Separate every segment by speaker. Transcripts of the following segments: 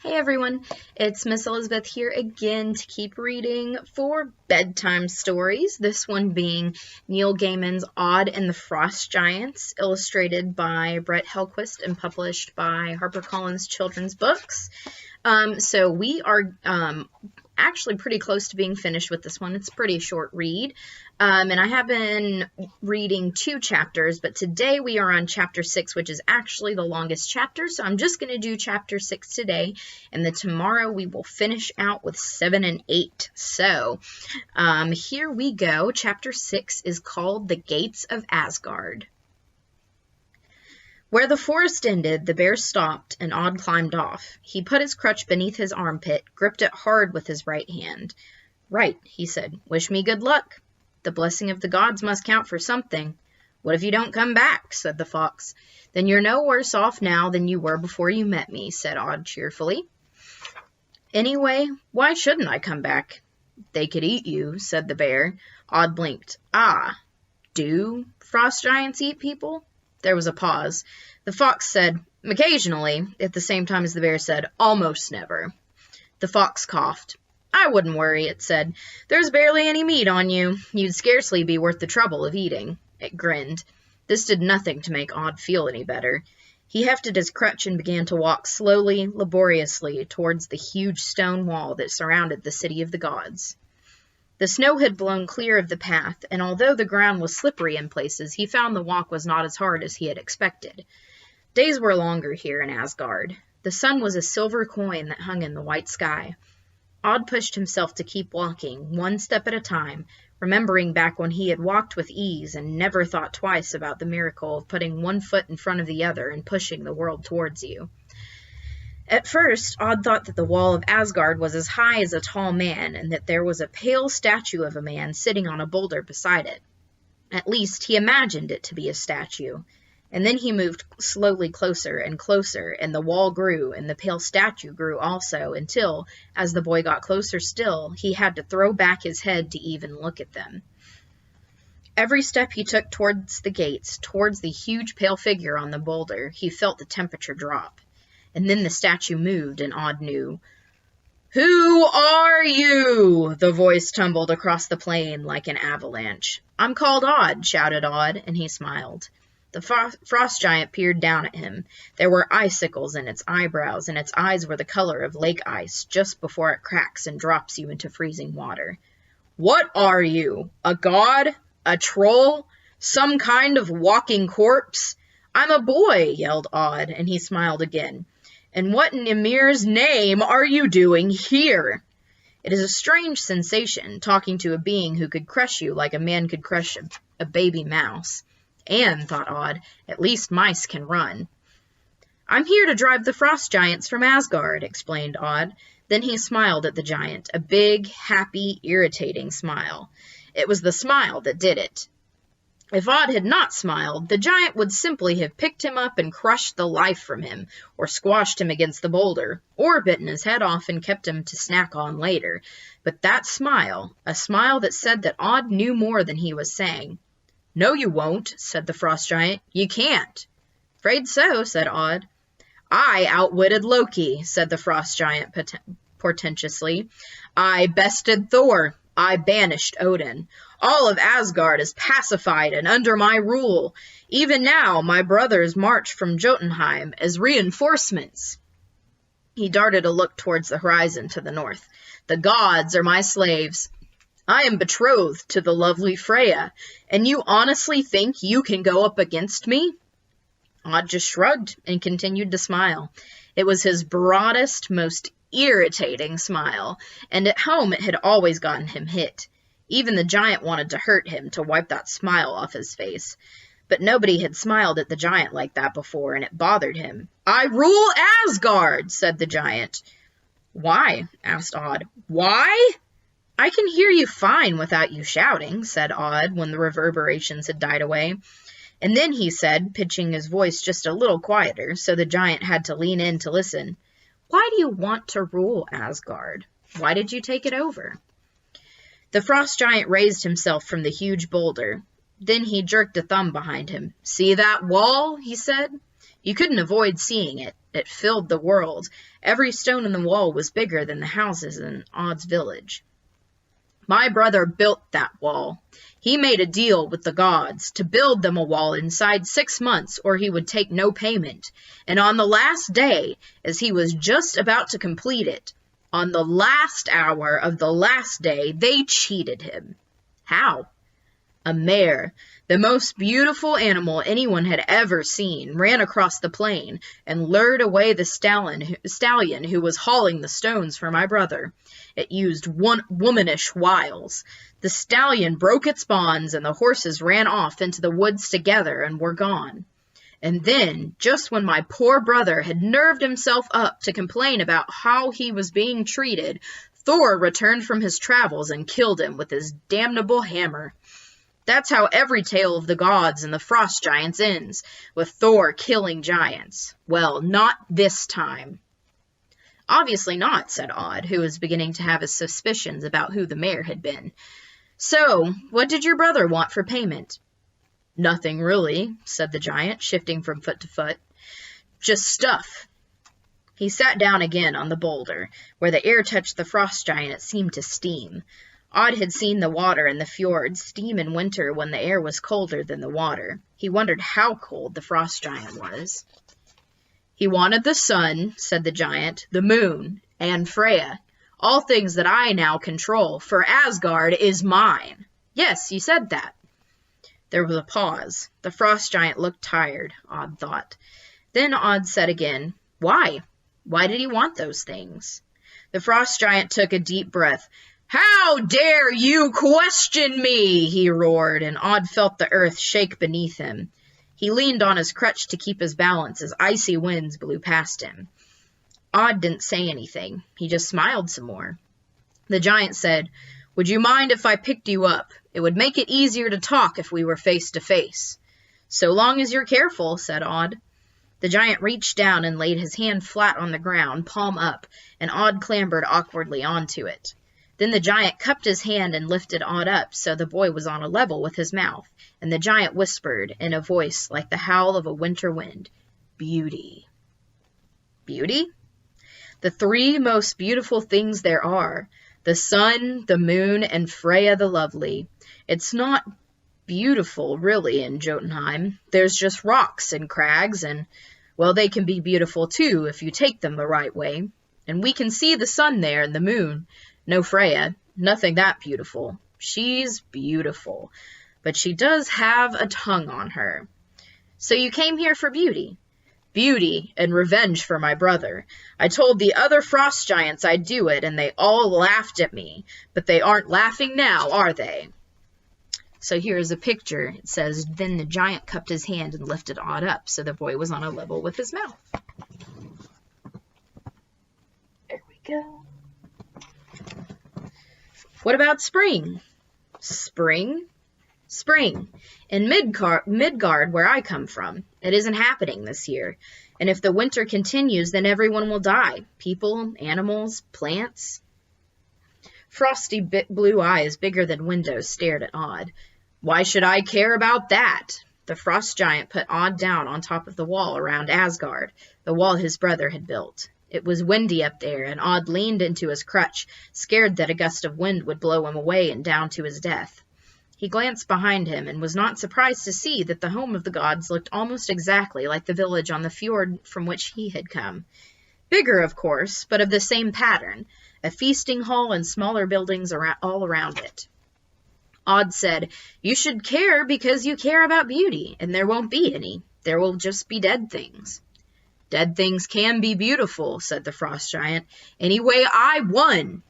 Speaker 1: Hey everyone, it's Miss Elizabeth here again to keep reading for Bedtime Stories, this one being Neil Gaiman's Odd and the Frost Giants, illustrated by Brett Hellquist and published by HarperCollins Children's Books. So we are actually pretty close to being finished with this one. It's a pretty short read, and I have been reading 2 chapters, but today we are on chapter 6, which is actually the longest chapter, so I'm just going to do chapter 6 today, and then tomorrow we will finish out with 7 and 8. So here we go. Chapter 6 is called The Gates of Asgard. Where the forest ended, the bear stopped, and Odd climbed off. He put his crutch beneath his armpit, gripped it hard with his right hand. "Right," he said. "Wish me good luck. The blessing of the gods must count for something." "What if you don't come back?" said the fox. "Then you're no worse off now than you were before you met me," said Odd cheerfully. "Anyway, why shouldn't I come back?" "They could eat you," said the bear. Odd blinked. "Ah, do frost giants eat people?" There was a pause. The fox said, "Occasionally," at the same time as the bear said, "Almost never." The fox coughed. "I wouldn't worry," it said. "There's barely any meat on you. You'd scarcely be worth the trouble of eating." It grinned. This did nothing to make Odd feel any better. He hefted his crutch and began to walk slowly, laboriously, towards the huge stone wall that surrounded the city of the gods. The snow had blown clear of the path, and although the ground was slippery in places, he found the walk was not as hard as he had expected. Days were longer here in Asgard. The sun was a silver coin that hung in the white sky. Odd pushed himself to keep walking, one step at a time, remembering back when he had walked with ease and never thought twice about the miracle of putting one foot in front of the other and pushing the world towards you. At first, Odd thought that the wall of Asgard was as high as a tall man, and that there was a pale statue of a man sitting on a boulder beside it. At least, he imagined it to be a statue. And then he moved slowly closer and closer, and the wall grew, and the pale statue grew also, until, as the boy got closer still, he had to throw back his head to even look at them. Every step he took towards the gates, towards the huge pale figure on the boulder, he felt the temperature drop. And then the statue moved, and Odd knew. "Who are you?" The voice tumbled across the plain like an avalanche. "I'm called Odd," shouted Odd, and he smiled. The frost giant peered down at him. There were icicles in its eyebrows, and its eyes were the color of lake ice just before it cracks and drops you into freezing water. "What are you? A god? A troll? Some kind of walking corpse?" "I'm a boy," yelled Odd, and he smiled again. "And what in Ymir's name are you doing here?" It is a strange sensation, talking to a being who could crush you like a man could crush a baby mouse. And, thought Odd, at least mice can run. "I'm here to drive the frost giants from Asgard," explained Odd. Then he smiled at the giant, a big, happy, irritating smile. It was the smile that did it. If Odd had not smiled, the giant would simply have picked him up and crushed the life from him, or squashed him against the boulder, or bitten his head off and kept him to snack on later. But that smile, a smile that said that Odd knew more than he was saying. "No, you won't," said the frost giant. "You can't." "Afraid so," said Odd. "I outwitted Loki," said the frost giant portentously. "I bested Thor. I banished Odin. All of Asgard is pacified and under my rule. Even now, my brothers march from Jotunheim as reinforcements." He darted a look towards the horizon to the north. "The gods are my slaves. I am betrothed to the lovely Freya, and you honestly think you can go up against me?" Odd just shrugged and continued to smile. It was his broadest, most irritating smile, and at home it had always gotten him hit. Even the giant wanted to hurt him to wipe that smile off his face. But nobody had smiled at the giant like that before, and it bothered him. "I rule Asgard," said the giant. "Why?" asked Odd. "Why?" "I can hear you fine without you shouting," said Odd when the reverberations had died away. And then he said, pitching his voice just a little quieter, so the giant had to lean in to listen, "Why do you want to rule Asgard? Why did you take it over?" The frost giant raised himself from the huge boulder. Then he jerked a thumb behind him. "See that wall?" he said. You couldn't avoid seeing it. It filled the world. Every stone in the wall was bigger than the houses in Odd's village. My brother built that wall. He made a deal with the gods to build them a wall inside 6 months, or he would take no payment. And on the last day, as he was just about to complete it, on the last hour of the last day, they cheated him. How? A mare, the most beautiful animal anyone had ever seen, ran across the plain and lured away the stallion who was hauling the stones for my brother. It used womanish wiles. The stallion broke its bonds, and the horses ran off into the woods together and were gone. And then, just when my poor brother had nerved himself up to complain about how he was being treated, Thor returned from his travels and killed him with his damnable hammer. That's how every tale of the gods and the frost giants ends, with Thor killing giants. Well, not this time. Obviously not, said Odd, who was beginning to have his suspicions about who the mayor had been. So, what did your brother want for payment? Nothing really, said the giant, shifting from foot to foot. Just stuff. He sat down again on the boulder. Where the air touched the frost giant, it seemed to steam. Odd had seen the water in the fjord steam in winter when the air was colder than the water. He wondered how cold the frost giant was. He wanted the sun, said the giant, the moon, and Freya, all things that I now control, for Asgard is mine. Yes, you said that. There was a pause. The frost giant looked tired, Odd thought. Then Odd said again, Why? Why did he want those things? The frost giant took a deep breath. How dare you question me? He roared, and Odd felt the earth shake beneath him. He leaned on his crutch to keep his balance as icy winds blew past him. Odd didn't say anything. He just smiled some more. The giant said, Would you mind if I picked you up? It would make it easier to talk if we were face to face. So long as you're careful, said Odd. The giant reached down and laid his hand flat on the ground, palm up, and Odd clambered awkwardly onto it. Then the giant cupped his hand and lifted Odd up so the boy was on a level with his mouth, and the giant whispered in a voice like the howl of a winter wind, Beauty. Beauty? The 3 most beautiful things there are, the sun, the moon, and Freya the lovely. It's not beautiful, really, in Jotunheim. There's just rocks and crags, and, well, they can be beautiful, too, if you take them the right way. And we can see the sun there and the moon. No Freya, nothing that beautiful. She's beautiful, but she does have a tongue on her. So you came here for beauty. Beauty and revenge for my brother. I told the other frost giants I'd do it, and they all laughed at me. But they aren't laughing now, are they? So here's a picture. It says, Then the giant cupped his hand and lifted Odd up, so the boy was on a level with his mouth. There we go. What about spring? Spring? Spring. In Midgard, where I come from, it isn't happening this year. And if the winter continues, then everyone will die. People, animals, plants. Frosty blue eyes bigger than windows stared at Odd. Why should I care about that? The frost giant put Odd down on top of the wall around Asgard, the wall his brother had built. It was windy up there, and Odd leaned into his crutch, scared that a gust of wind would blow him away and down to his death. He glanced behind him and was not surprised to see that the home of the gods looked almost exactly like the village on the fjord from which he had come. Bigger, of course, but of the same pattern, a feasting hall and smaller buildings all around it. Odd said, You should care because you care about beauty, and there won't be any. There will just be dead things. Dead things can be beautiful, said the frost giant. Anyway, I won.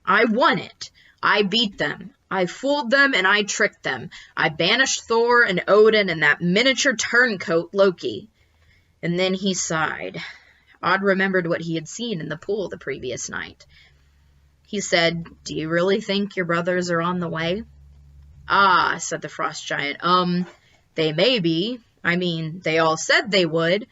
Speaker 1: I won it. I beat them. I fooled them and I tricked them. I banished Thor and Odin and that miniature turncoat Loki. And then he sighed. Odd remembered what he had seen in the pool the previous night. He said, Do you really think your brothers are on the way? Ah, said the frost giant. They may be. I mean, they all said they would.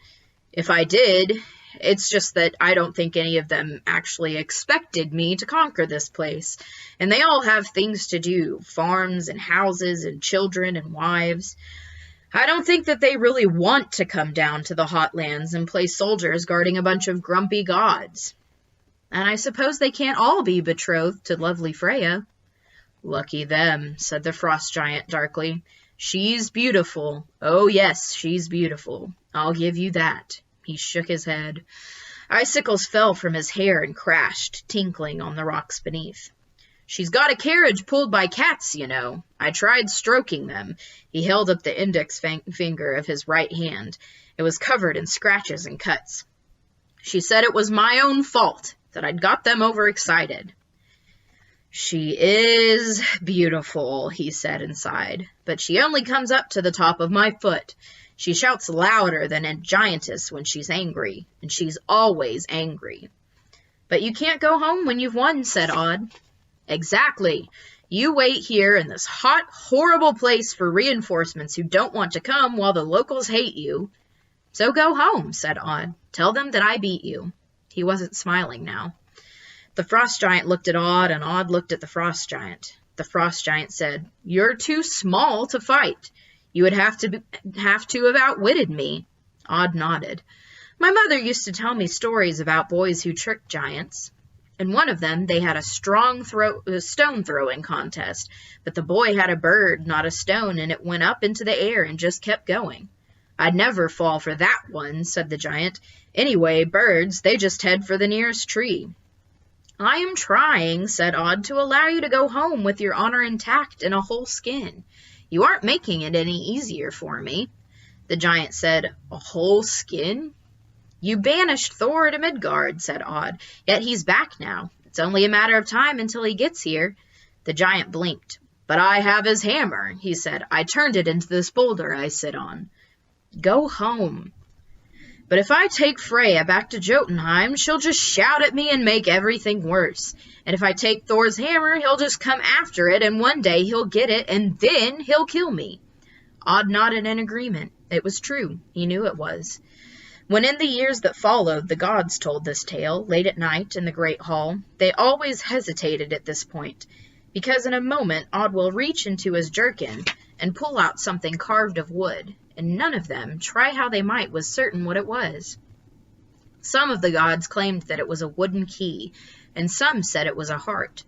Speaker 1: If I did, it's just that I don't think any of them actually expected me to conquer this place. And they all have things to do, farms and houses and children and wives. I don't think that they really want to come down to the hot lands and play soldiers guarding a bunch of grumpy gods. And I suppose they can't all be betrothed to lovely Freya. Lucky them, said the frost giant darkly. She's beautiful. Oh yes, she's beautiful. I'll give you that. He shook his head. Icicles fell from his hair and crashed, tinkling on the rocks beneath. She's got a carriage pulled by cats, you know. I tried stroking them. He held up the index finger of his right hand. It was covered in scratches and cuts. She said it was my own fault, that I'd got them overexcited. She is beautiful, he said and sighed, but she only comes up to the top of my foot. She shouts louder than a giantess when she's angry, and she's always angry. But you can't go home when you've won, said Odd. Exactly. You wait here in this hot, horrible place for reinforcements who don't want to come while the locals hate you. So go home, said Odd. Tell them that I beat you. He wasn't smiling now. The frost giant looked at Odd, and Odd looked at the frost giant. The frost giant said, You're too small to fight. You would have to have outwitted me. Odd nodded. My mother used to tell me stories about boys who tricked giants. In one of them, they had a stone throwing contest, but the boy had a bird, not a stone, and it went up into the air and just kept going. I'd never fall for that one, said the giant. Anyway, birds, they just head for the nearest tree. I am trying, said Odd, to allow you to go home with your honor intact and a whole skin. You aren't making it any easier for me. The giant said, A whole skin? You banished Thor to Midgard, said Odd, yet he's back now. It's only a matter of time until he gets here. The giant blinked. But I have his hammer, he said. I turned it into this boulder I sit on. Go home. But if I take Freya back to Jotunheim, she'll just shout at me and make everything worse. And if I take Thor's hammer, he'll just come after it, and one day he'll get it, and then he'll kill me. Odd nodded in agreement. It was true. He knew it was. When in the years that followed the gods told this tale, late at night in the great hall, they always hesitated at this point, because in a moment Odd will reach into his jerkin and pull out something carved of wood, and none of them, try how they might, was certain what it was. Some of the gods claimed that it was a wooden key, and some said it was a heart.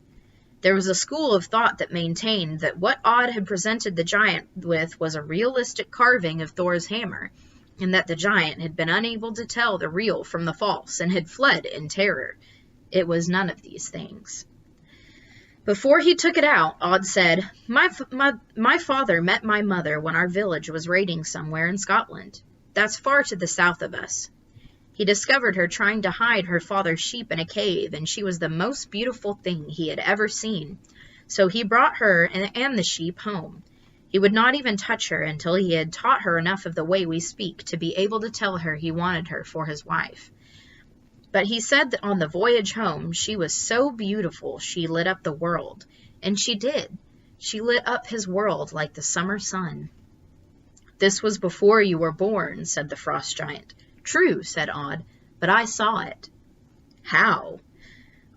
Speaker 1: There was a school of thought that maintained that what Odd had presented the giant with was a realistic carving of Thor's hammer, and that the giant had been unable to tell the real from the false and had fled in terror. It was none of these things. Before he took it out, Odd said, My father met my mother when our village was raiding somewhere in Scotland. That's far to the south of us. He discovered her trying to hide her father's sheep in a cave, and she was the most beautiful thing he had ever seen. So he brought her and the sheep home. He would not even touch her until he had taught her enough of the way we speak to be able to tell her he wanted her for his wife. But he said that on the voyage home she was so beautiful she lit up the world. And she did. She lit up his world like the summer sun. This was before you were born, said the frost giant. True, said Odd, but I saw it. How?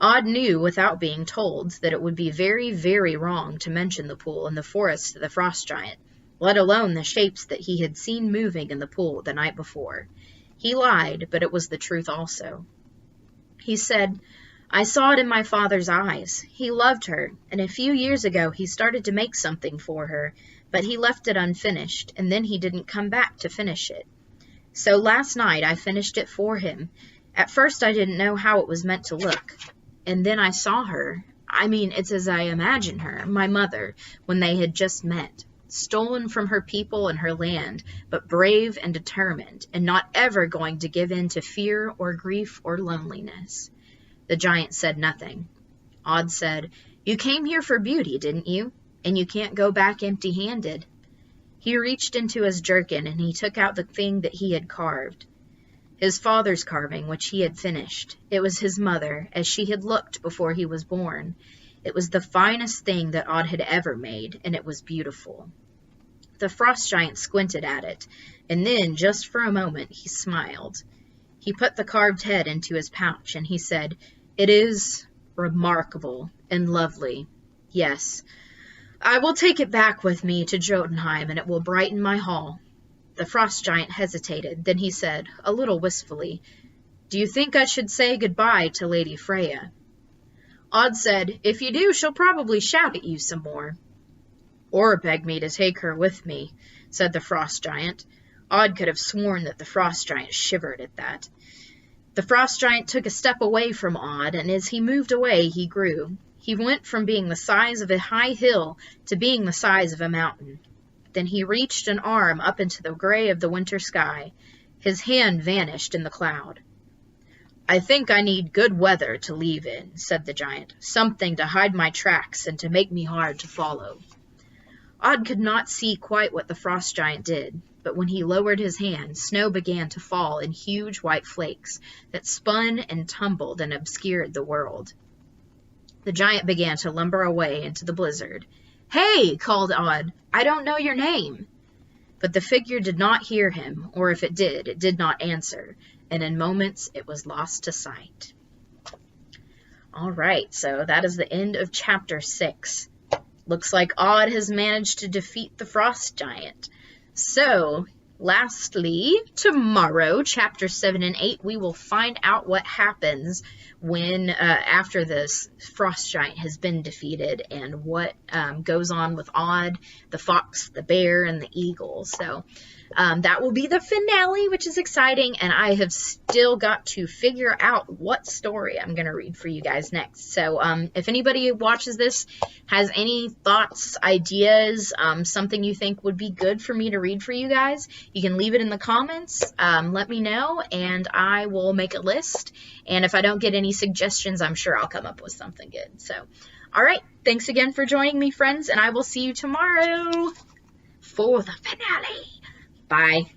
Speaker 1: Odd knew, without being told, that it would be very, very wrong to mention the pool in the forest to the frost giant, let alone the shapes that he had seen moving in the pool the night before. He lied, but it was the truth also. He said, I saw it in my father's eyes. He loved her, and a few years ago he started to make something for her, but he left it unfinished, and then he didn't come back to finish it. So last night I finished it for him. At first I didn't know how it was meant to look. And then I saw her. I mean, it's as I imagine her, my mother, when they had just met. Stolen from her people and her land, but brave and determined, and not ever going to give in to fear or grief or loneliness. The giant said nothing. Odd said, You came here for beauty, didn't you? And you can't go back empty-handed. He reached into his jerkin, and he took out the thing that he had carved. His father's carving, which he had finished. It was his mother, as she had looked before he was born. It was the finest thing that Odd had ever made, and it was beautiful. The frost giant squinted at it, and then, just for a moment, he smiled. He put the carved head into his pouch, and he said, It is remarkable and lovely. Yes, I will take it back with me to Jotunheim, and it will brighten my hall. The frost giant hesitated. Then he said, a little wistfully, "Do you think I should say goodbye to Lady Freya?" Odd said, "If you do, she'll probably shout at you some more." "Or beg me to take her with me," said the frost giant. Odd could have sworn that the frost giant shivered at that. The frost giant took a step away from Odd, and as he moved away, he grew. He went from being the size of a high hill to being the size of a mountain. Then he reached an arm up into the gray of the winter sky. His hand vanished in the cloud. "I think I need good weather to leave in," said the giant. "Something to hide my tracks and to make me hard to follow." Odd could not see quite what the frost giant did, but when he lowered his hand, snow began to fall in huge white flakes that spun and tumbled and obscured the world. The giant began to lumber away into the blizzard. "Hey!" called Odd. "I don't know your name." But the figure did not hear him, or if it did not answer, and in moments it was lost to sight. All right, so that is the end of chapter 6. Looks like Odd has managed to defeat the frost giant. So, lastly, tomorrow, chapter 7 and 8, we will find out what happens when after this frost giant has been defeated, and what goes on with Odd, the fox, the bear, and the eagle. So that will be the finale, which is exciting, and I have still got to figure out what story I'm going to read for you guys next. So if anybody who watches this has any thoughts, ideas, something you think would be good for me to read for you guys, you can leave it in the comments. Let me know, and I will make a list. And if I don't get any suggestions, I'm sure I'll come up with something good. So, all right. Thanks again for joining me, friends, and I will see you tomorrow for the finale. Bye.